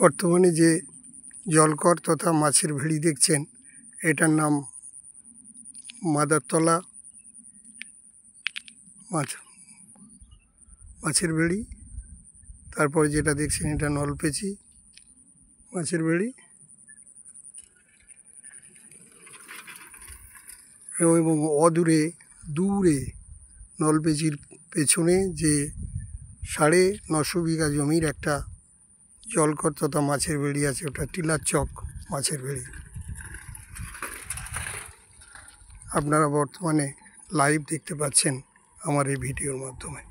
বর্তমানে যে জলকর তথা মাছের ভেড়ি দেখছেন, এটার নাম মাদারতলা মাছের ভেড়ি। তারপরে যেটা দেখছেন এটা নলপেচি মাছের ভেড়ি, এবং দূরে নলপেচির পেছনে যে 950 বিঘা জমির একটা জলকর তথা মাছের ভেড়ি আছে, ওটা টিলার চক মাছের ভেড়ি। আপনারা বর্তমানে লাইভ দেখতে পাচ্ছেন আমার এই ভিডিওর মাধ্যমে।